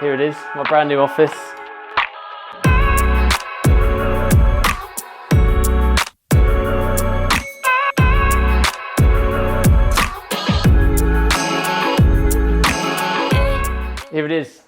Here it is, my brand new office. Here it is,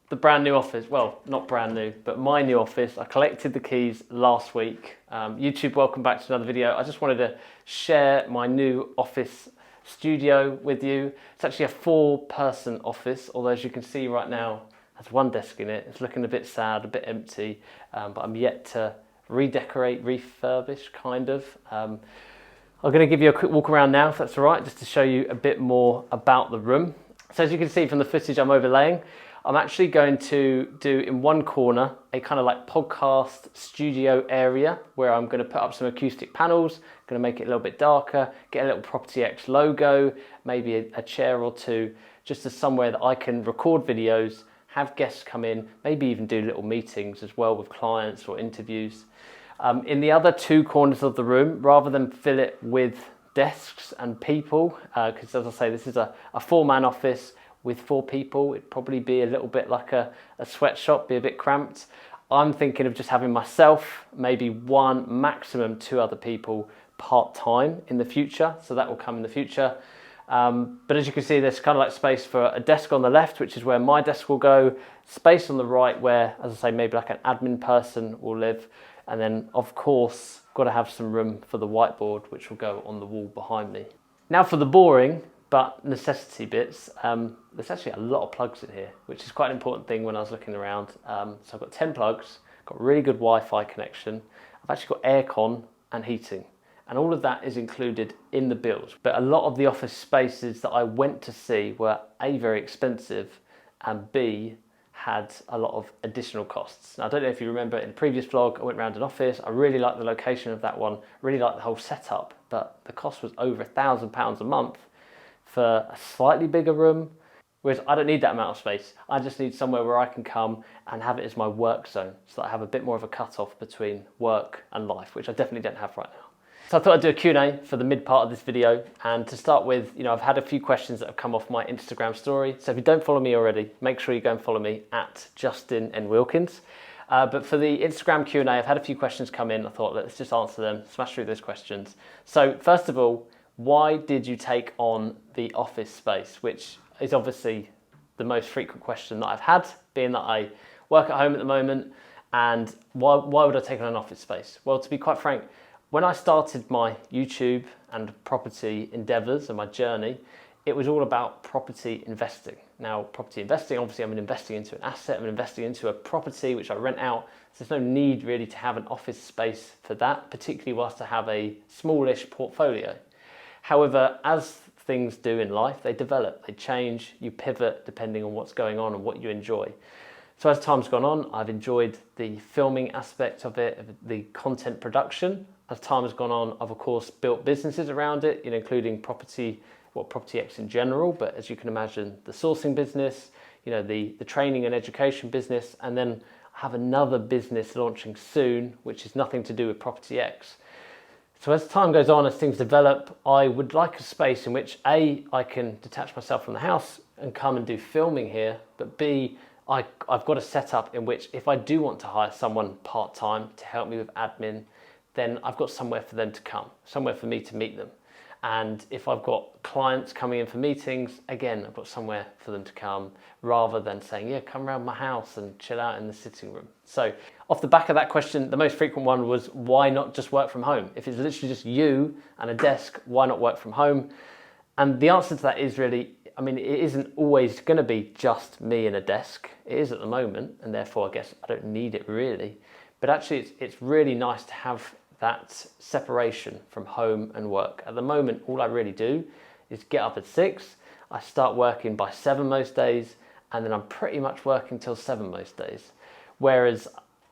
the brand new office. Well, not brand new, but my new office. I collected the keys last week. YouTube, welcome back to another video. I just wanted to share my new office studio with you. It's actually a 4-person office, although as you can see right now, there's one desk in it. It's looking a bit sad, a bit empty, but I'm yet to redecorate, refurbish, kind of. I'm going to give you a quick walk around now, if that's all right, just to show you a bit more about the room. So as you can see from the footage I'm overlaying, I'm actually going to do in one corner a kind of like podcast studio area where I'm going to put up some acoustic panels, going to make it a little bit darker, get a little Property X logo, maybe a chair or two, just as somewhere that I can record videos, have guests come in, maybe even do little meetings as well with clients or interviews. In the other 2 corners of the room, rather than fill it with desks and people, because as I say, this is a 4-man office with 4 people. It'd probably be a little bit like a sweatshop, be a bit cramped. I'm thinking of just having myself, maybe 1, maximum 2 other people part-time in the future, so that will come in the future. But as you can see, there's kind of like space for a desk on the left, which is where my desk will go, space on the right where, as I say, maybe like an admin person will live, and then of course got to have some room for the whiteboard, which will go on the wall behind me. Now for the boring but necessity bits, there's actually a lot of plugs in here, which is quite an important thing when I was looking around. So I've got 10 plugs, got really good Wi-Fi connection, I've actually got aircon and heating, and all of that is included in the bills. But a lot of the office spaces that I went to see were A, very expensive, and B, had a lot of additional costs. Now, I don't know if you remember in the previous vlog, I went around an office. I really liked the location of that one, really liked the whole setup, but the cost was over £1,000 a month for a slightly bigger room, whereas I don't need that amount of space. I just need somewhere where I can come and have it as my work zone, so that I have a bit more of a cut-off between work and life, which I definitely don't have right now. So I thought I'd do a Q&A for the mid part of this video, and to start with, I've had a few questions that have come off my Instagram story, so if you don't follow me already, make sure you go and follow me at Justin N. Wilkins. But for the Instagram Q&A, I've had a few questions come in. I thought, let's just answer them, smash through those questions. So first of all, why did you take on the office space, which is obviously the most frequent question that I've had, being that I work at home at the moment, and why would I take on an office space? Well, to be quite frank, when I started my YouTube and property endeavours and my journey, it was all about property investing. Now, property investing, obviously I'm investing into an asset, I'm investing into a property which I rent out. So there's no need really to have an office space for that, particularly whilst I have a smallish portfolio. However, as things do in life, they develop, they change, you pivot depending on what's going on and what you enjoy. So as time's gone on, I've enjoyed the filming aspect of it, the content production. As time has gone on, I've of course built businesses around it, including Property X in general, but as you can imagine, the sourcing business, the training and education business, and then I have another business launching soon, which is nothing to do with Property X. So as time goes on, as things develop, I would like a space in which A, I can detach myself from the house and come and do filming here, but B, I've got a setup in which if I do want to hire someone part-time to help me with admin, then I've got somewhere for them to come, somewhere for me to meet them. And if I've got clients coming in for meetings, again, I've got somewhere for them to come, rather than saying, yeah, come around my house and chill out in the sitting room. So off the back of that question, the most frequent one was, why not just work from home? If it's literally just you and a desk, why not work from home? And the answer to that is really, it isn't always going to be just me and a desk. It is at the moment, and therefore I guess I don't need it really. But actually it's really nice to have that separation from home and work. At the moment, all I really do is get up at 6, I start working by 7 most days, and then I'm pretty much working till 7 most days. Whereas,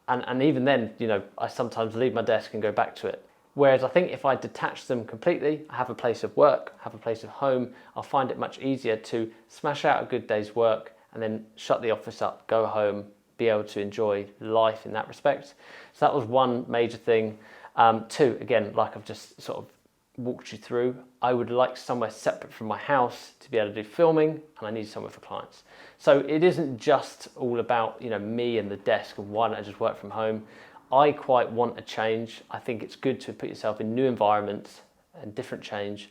and even then, I sometimes leave my desk and go back to it. Whereas I think if I detach them completely, I have a place of work, have a place of home, I'll find it much easier to smash out a good day's work and then shut the office up, go home, be able to enjoy life in that respect. So that was one major thing. 2, again, like I've just sort of walked you through, I would like somewhere separate from my house to be able to do filming, and I need somewhere for clients. So it isn't just all about, you know, me and the desk and why don't I just work from home. I quite want a change. I think it's good to put yourself in new environments and different change.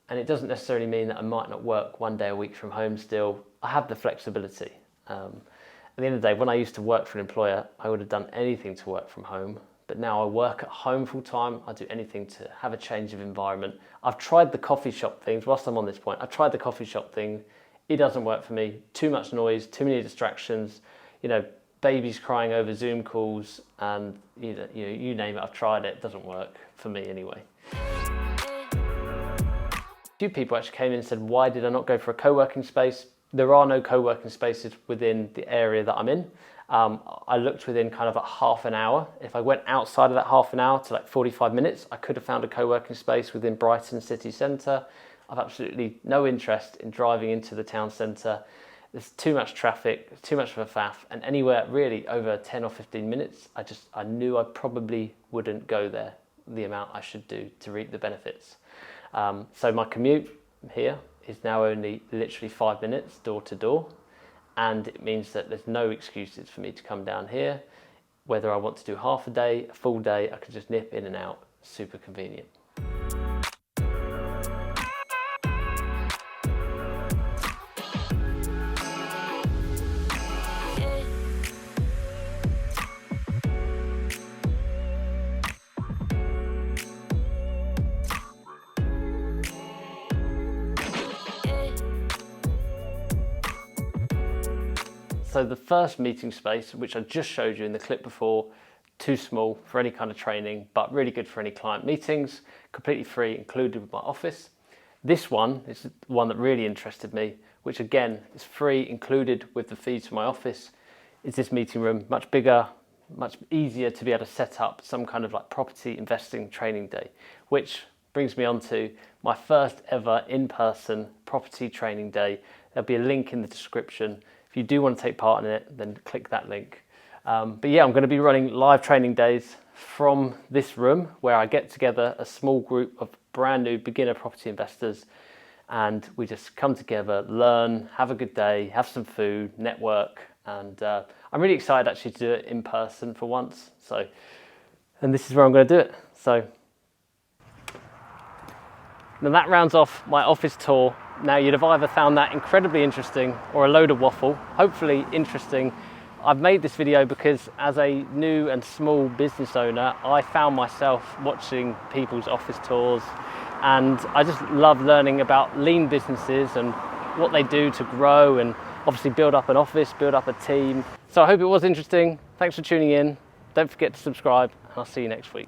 And it doesn't necessarily mean that I might not work one day a week from home still. I have the flexibility. At the end of the day, when I used to work for an employer, I would have done anything to work from home. But now I work at home full time. I do anything to have a change of environment. I've tried the coffee shop things. Whilst I'm on this point, I've tried the coffee shop thing. It doesn't work for me. Too much noise, too many distractions, you know, babies crying over Zoom calls, and you name it, I've tried it. It doesn't work for me anyway. A few people actually came in and said, why did I not go for a co-working space? There are no co-working spaces within the area that I'm in. I looked within kind of a half an hour. If I went outside of that half an hour to like 45 minutes, I could have found a co-working space within Brighton city centre. I've absolutely no interest in driving into the town centre. There's too much traffic, too much of a faff, and anywhere really over 10 or 15 minutes, I knew I probably wouldn't go there the amount I should do to reap the benefits. So my commute here is now only literally 5 minutes door to door. And it means that there's no excuses for me to come down here. Whether I want to do half a day, a full day, I can just nip in and out, super convenient. So the first meeting space, which I just showed you in the clip before, too small for any kind of training, but really good for any client meetings, completely free, included with my office. This one is the one that really interested me, which again is free, included with the fees for my office, is this meeting room, much bigger, much easier to be able to set up some kind of like property investing training day, which brings me on to my first ever in-person property training day. There'll be a link in the description. If you do want to take part in it, then click that link. But yeah, I'm going to be running live training days from this room where I get together a small group of brand new beginner property investors, and we just come together, learn, have a good day, have some food, network, and I'm really excited actually to do it in person for once. And this is where I'm going to do it. So then that rounds off my office tour. Now you'd have either found that incredibly interesting or a load of waffle. Hopefully interesting. I've made this video because as a new and small business owner, I found myself watching people's office tours, and I just love learning about lean businesses and what they do to grow and obviously build up an office, build up a team. So I hope it was interesting. Thanks for tuning in. Don't forget to subscribe, and I'll see you next week.